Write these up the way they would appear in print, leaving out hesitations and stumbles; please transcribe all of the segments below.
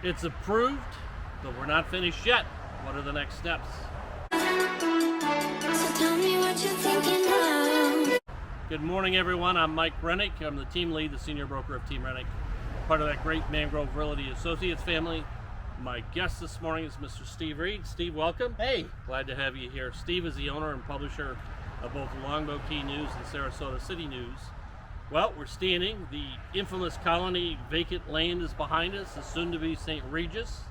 It's approved, but we're not finished yet. What are the next steps? So tell me what you're thinking of. Good morning, everyone. I'm Mike Rennick. I'm the team lead, the senior broker of Team Rennick, part of that great Mangrove Realty Associates family. My guest this morning is Mr. Steve Reed. Steve, welcome. Hey. Glad to have you here. Steve is the owner and publisher of both Longboat Key News and Sarasota City News. Well, we're standing. The infamous colony vacant land is behind us. It's soon to be St. Regis.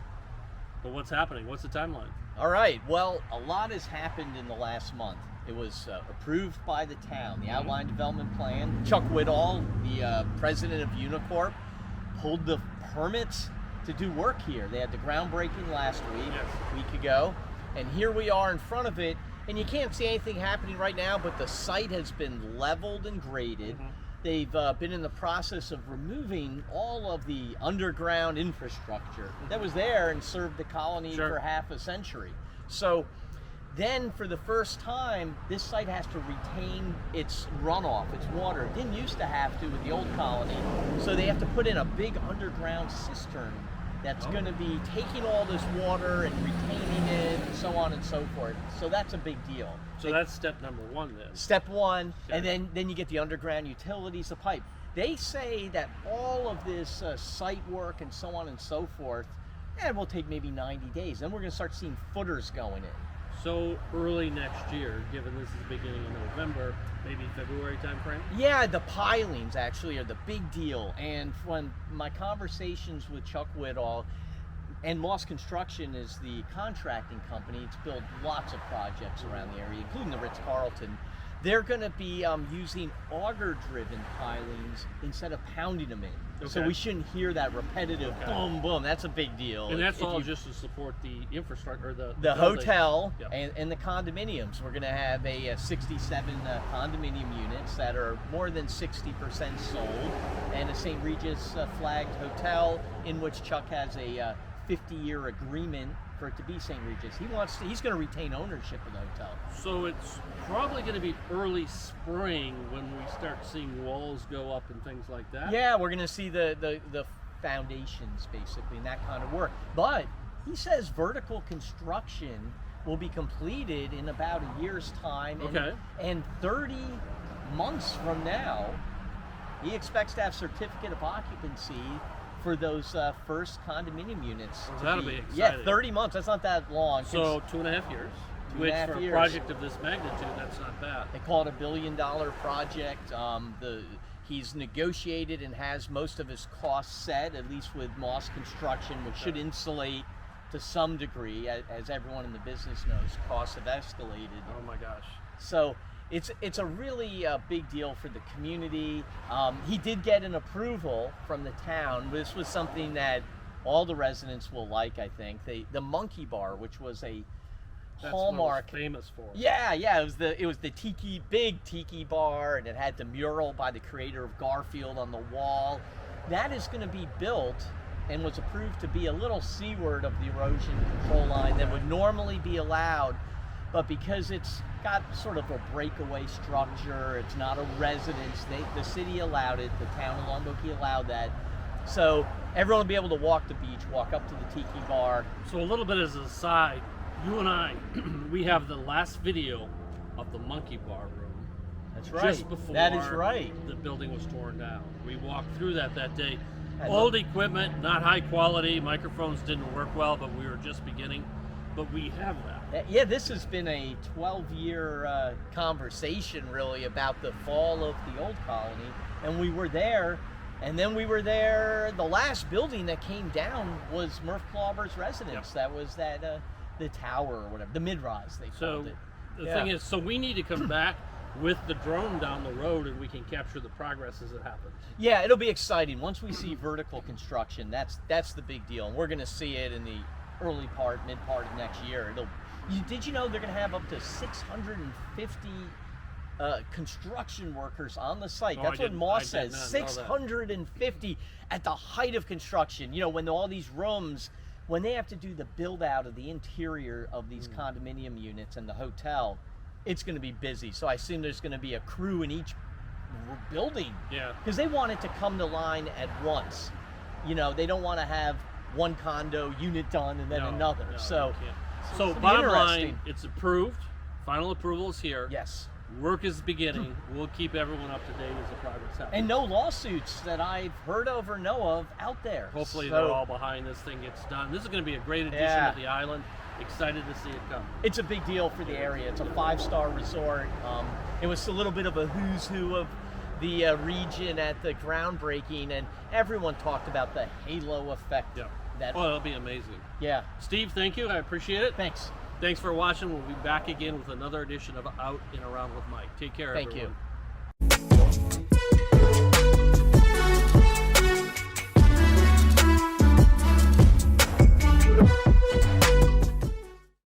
But what's happening? What's the timeline? All right. Well, a lot has happened in the last month. It was approved by the town, the outline development plan. Chuck Whitall, the president of Unicorp, pulled the permits to do work here. They had the groundbreaking last week, a week ago, and here we are in front of it. And you can't see anything happening right now, but the site has been leveled and graded. They've been in the process of removing all of the underground infrastructure that was there and served the colony for half a century. So then for the first time, this site has to retain its runoff, its water. It didn't used to have to with the old colony. So they have to put in a big underground cistern that's going to be taking all this water and retaining it and so on and so forth. So that's a big deal. So that's step number one then. Step one, and then you get the underground utilities, the pipe. They say that all of this site work and so on and so forth, will take maybe 90 days. Then we're going to start seeing footers going in. So early next year, given this is the beginning of November, maybe February timeframe? Yeah, the pilings actually are the big deal. And from my conversations with Chuck Whitall, and Moss Construction is the contracting company. It's built lots of projects around the area, including the Ritz-Carlton. They're going to be using auger-driven pilings instead of pounding them in. Okay. So we shouldn't hear that repetitive boom, boom. That's a big deal. And that's all just to support the infrastructure, or the hotel and the condominiums. We're going to have a 67 condominium units that are more than 60% sold, and a St. Regis flagged hotel in which Chuck has a 50-year agreement for it to be St. Regis. He's going to retain ownership of the hotel. So it's probably going to be early spring when we start seeing walls go up and things like that. Yeah, we're going to see the foundations basically and that kind of work. But he says vertical construction will be completed in about a year's time. And 30 months from now, he expects to have certificate of occupancy for those first condominium units. Well, that'll be exciting. Yeah, 30 months. That's not that long. So 2.5 years. Which for a project of this magnitude, that's not bad. They call it $1 billion project. He's negotiated and has most of his costs set, at least with Moss Construction, which should insulate to some degree. As everyone in the business knows, costs have escalated. Oh my gosh. So it's a really big deal for the community. He did get an approval from the town. This was something that all the residents will like, I think. The Monkey Bar, which was a hallmark. That's what it was famous for. Yeah. It was the big tiki bar, and it had the mural by the creator of Garfield on the wall. That is going to be built and was approved to be a little seaward of the erosion control line that would normally be allowed. But because it's got sort of a breakaway structure, it's not a residence, the city allowed it, the town of Longboat Key allowed that. So everyone will be able to walk the beach, walk up to the tiki bar. So a little bit as an aside, you and I, we have the last video of the Monkey Bar room. That's right. Just before that is right. The building was torn down. We walked through that day. Old equipment, not high quality, microphones didn't work well, but we were just beginning. But we have that. Yeah, this has been a 12-year conversation, really, about the fall of the old colony. And we were there, and then we were there. The last building that came down was Murph Clauber's residence. That was the tower or whatever, the mid-rise they called it. The thing is, so we need to come back with the drone down the road, and we can capture the progress as it happens. Yeah, it'll be exciting. Once we see vertical construction, that's the big deal. And we're going to see it in the early part, mid part of next year. Did you know they're going to have up to 650 construction workers on the site? That's what Moss says. 650 at the height of construction. You know, when all these rooms, when they have to do the build out of the interior of these condominium units and the hotel, it's going to be busy. So I assume there's going to be a crew in each building. Yeah. Because they want it to come to line at once. You know, they don't want to have one condo unit done and then No, so you so can't. So it'll be bottom line, interesting. it's approved. Final approval is here. Yes. Work is beginning. We'll keep everyone up to date as the progress happens. And no lawsuits that I've heard of or know of out there. Hopefully So they're all behind this thing gets done. This is going to be a great addition Yeah. to the island. Excited to see it come. It's a big deal for the area. It's a 5-star resort. It was a little bit of a who's who of the region at the groundbreaking, and everyone talked about the halo effect. Yeah. That, Oh, it'll be amazing. yeah. Steve, thank you. I appreciate it. Thanks. Thanks for watching. We'll be back again with another edition of Out and Around with Mike. Take care, Thank everyone. you.